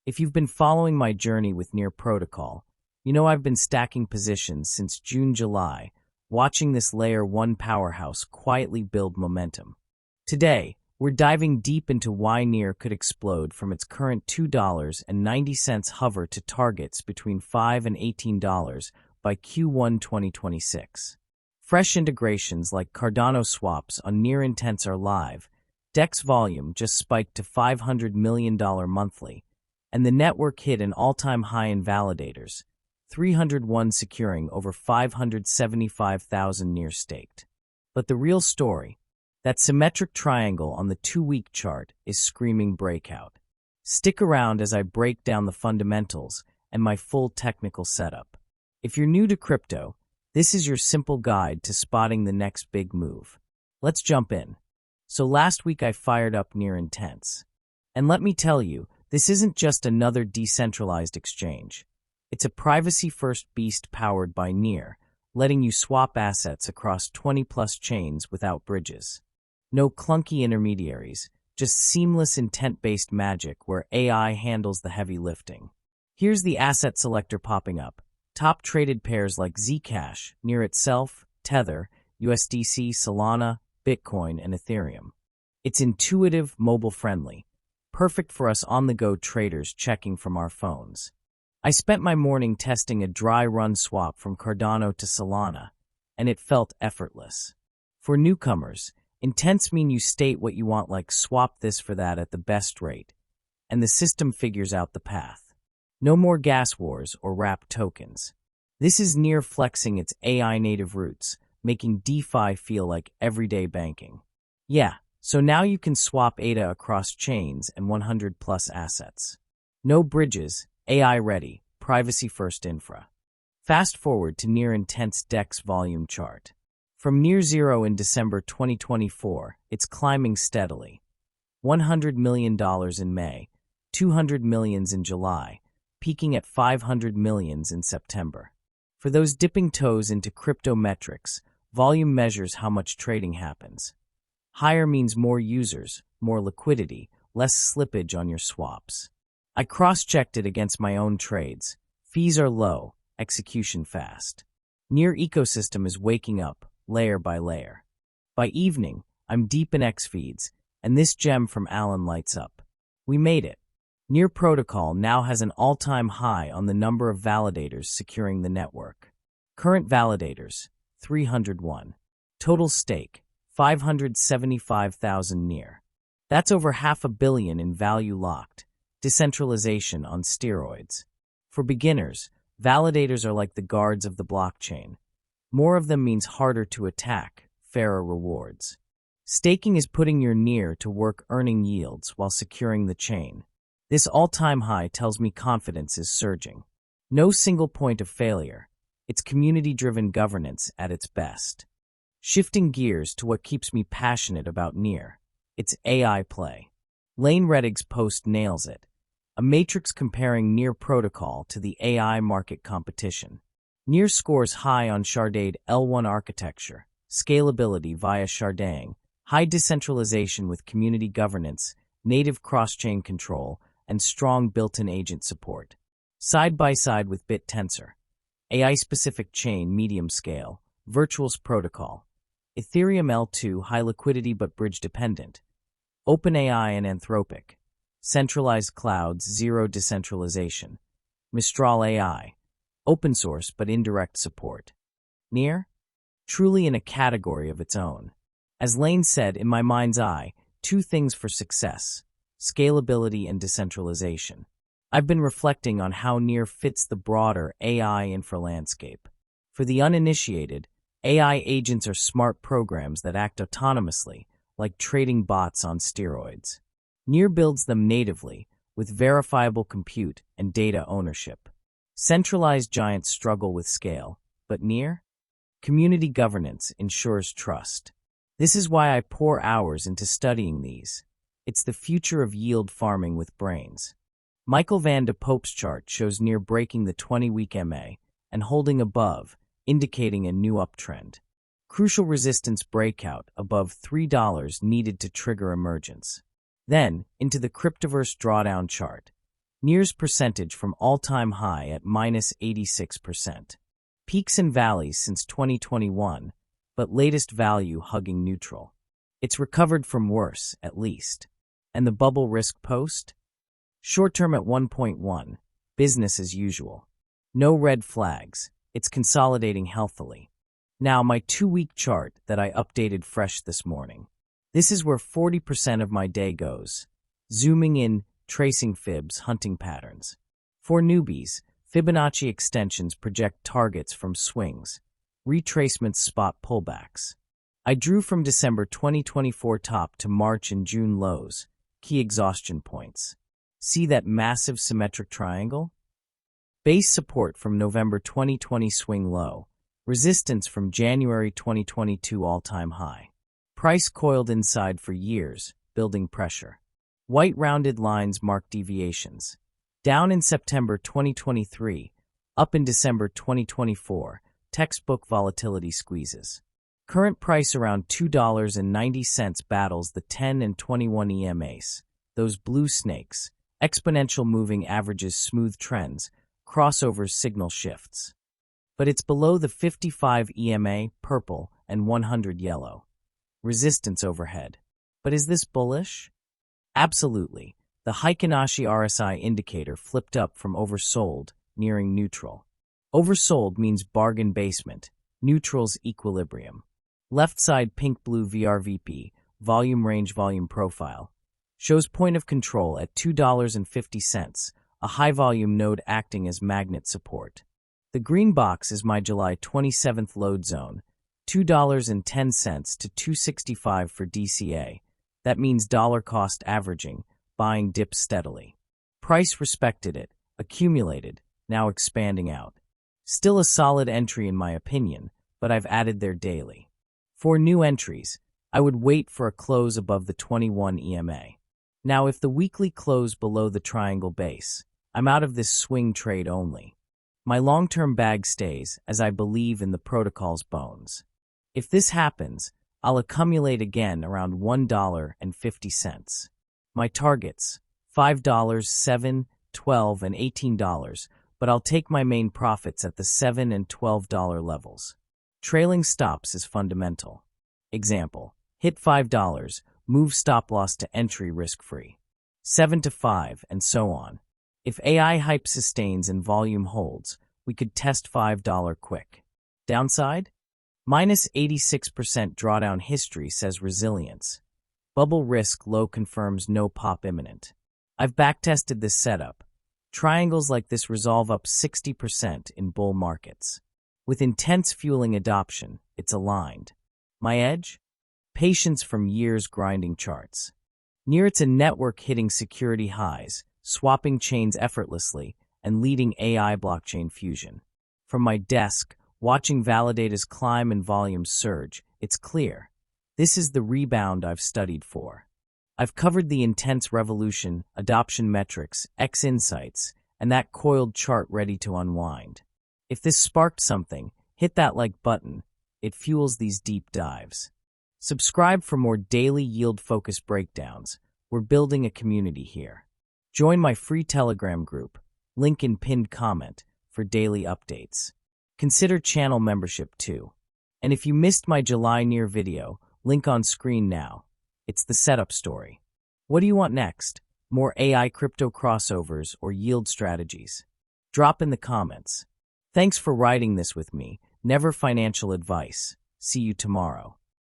If you've been following my journey with Near Protocol, you know I've been stacking positions since June-July, watching this Layer 1 powerhouse quietly build momentum. Today, we're diving deep into why Near could explode from its current $2.90 hover to targets between $5 and $18 by Q1 2026. Fresh integrations like Cardano swaps on Near Intents are live, DEX volume just spiked to $500 million monthly, and the network hit an all-time high in validators, 301 securing over 575,000 Near staked. But the real story, that symmetric triangle on the 2-week chart, is screaming breakout. Stick around as I break down the fundamentals and my full technical setup. If you're new to crypto, this is your simple guide to spotting the next big move. Let's jump in. So last week I fired up Near Intents. And let me tell you, this isn't just another decentralized exchange. It's a privacy-first beast powered by Near, letting you swap assets across 20-plus chains without bridges. No clunky intermediaries, just seamless intent-based magic where AI handles the heavy lifting. Here's the asset selector popping up. Top traded pairs like Zcash, Near itself, Tether, USDC, Solana, Bitcoin, and Ethereum. It's intuitive, mobile-friendly, perfect for us on-the-go traders checking from our phones. I spent my morning testing a dry run swap from Cardano to Solana, and it felt effortless. For newcomers, intents mean you state what you want, like swap this for that at the best rate, and the system figures out the path. No more gas wars or wrapped tokens. This is Near flexing its AI native roots, making DeFi feel like everyday banking. Yeah, so now you can swap ADA across chains and 100-plus assets. No bridges, AI-ready, privacy-first infra. Fast forward to Near Intents DEX volume chart. From near zero in December 2024, it's climbing steadily. $100 million in May, $200 million in July, peaking at $500 million in September. For those dipping toes into crypto metrics, volume measures how much trading happens. Higher means more users, more liquidity, less slippage on your swaps. I cross-checked it against my own trades. Fees are low, execution fast. Near ecosystem is waking up, layer by layer. By evening, I'm deep in X feeds, and this gem from Alan lights up. We made it. Near Protocol now has an all-time high on the number of validators securing the network. Current validators, 301. Total stake, 575,000 Near. That's over $500 million in value locked. Decentralization on steroids. For beginners, validators are like the guards of the blockchain. More of them means harder to attack, fairer rewards. Staking is putting your Near to work earning yields while securing the chain. This all-time high tells me confidence is surging. No single point of failure. It's community-driven governance at its best. Shifting gears to what keeps me passionate about Near. It's AI play. Lane Redig's post nails it. A matrix comparing Near Protocol to the AI market competition. Near scores high on sharded L1 architecture, scalability via sharding, high decentralization with community governance, native cross-chain control, and strong built-in agent support. Side by side with BitTensor. AI-specific chain medium scale, Virtual's protocol. Ethereum L2 high liquidity but bridge-dependent. OpenAI and Anthropic. Centralized clouds, zero decentralization. Mistral AI. Open source but indirect support. Near? Truly in a category of its own. As Lane said, in my mind's eye, 2 things for success: scalability and decentralization. I've been reflecting on how Near fits the broader AI infra landscape. For the uninitiated, AI agents are smart programs that act autonomously, like trading bots on steroids. Near builds them natively, with verifiable compute and data ownership. Centralized giants struggle with scale, but Near? Community governance ensures trust. This is why I pour hours into studying these. It's the future of yield farming with brains. Michael Van de Pope's chart shows Near breaking the 20-week MA and holding above, indicating a new uptrend. Crucial resistance breakout above $3 needed to trigger emergence. Then, into the Cryptoverse drawdown chart. Near's percentage from all-time high at minus 86%. Peaks and valleys since 2021, but latest value hugging neutral. It's recovered from worse, at least. And the bubble risk post? Short-term at 1.1, business as usual. No red flags, it's consolidating healthily. Now my 2-week chart that I updated fresh this morning. This is where 40% of my day goes. Zooming in, tracing fibs, hunting patterns. For newbies, Fibonacci extensions project targets from swings. Retracements spot pullbacks. I drew from December 2024 top to March and June lows, key exhaustion points. See that massive symmetric triangle? Base support from November 2020 swing low. Resistance from January 2022 all-time high. Price coiled inside for years, building pressure. White rounded lines mark deviations. Down in September 2023, up in December 2024, textbook volatility squeezes. Current price around $2.90 battles the 10 and 21 EMAs. Those blue snakes, exponential moving averages, smooth trends, crossovers, signal shifts. But it's below the 55 EMA, purple, and 100 yellow. Resistance overhead. But is this bullish? Absolutely. The Heikin-Ashi RSI indicator flipped up from oversold, nearing neutral. Oversold means bargain basement, neutral's equilibrium. Left side pink-blue VRVP, volume range volume profile, shows point of control at $2.50, a high-volume node acting as magnet support. The green box is my July 27th load zone, $2.10 to $2.65 for DCA. That means dollar cost averaging, buying dips steadily. Price respected it, accumulated, now expanding out. Still a solid entry in my opinion, but I've added there daily. For new entries, I would wait for a close above the 21 EMA. Now if the weekly close below the triangle base, I'm out of this swing trade only. My long-term bag stays as I believe in the protocol's bones. If this happens, I'll accumulate again around $1.50. My targets, $5, $7, $12, and $18, but I'll take my main profits at the $7 and $12 levels. Trailing stops is fundamental. Example, hit $5, move stop loss to entry risk-free. 7 to 5, and so on. If AI hype sustains and volume holds, we could test $5 quick. Downside? Minus 86% drawdown history says resilience. Bubble risk low confirms no pop imminent. I've backtested this setup. Triangles like this resolve up 60% in bull markets. With intense fueling adoption, it's aligned. My edge? Patience from years grinding charts. Near it's a network hitting security highs, swapping chains effortlessly, and leading AI blockchain fusion. From my desk, watching validators climb and volumes surge, it's clear. This is the rebound I've studied for. I've covered the intense revolution, adoption metrics, X insights, and that coiled chart ready to unwind. If this sparked something, hit that like button. It fuels these deep dives. Subscribe for more daily yield-focused breakdowns. We're building a community here. Join my free Telegram group, link in pinned comment, for daily updates. Consider channel membership too. And if you missed my July Near video, link on screen now. It's the setup story. What do you want next? More AI crypto crossovers or yield strategies? Drop in the comments. Thanks for riding this with me. Never financial advice. See you tomorrow.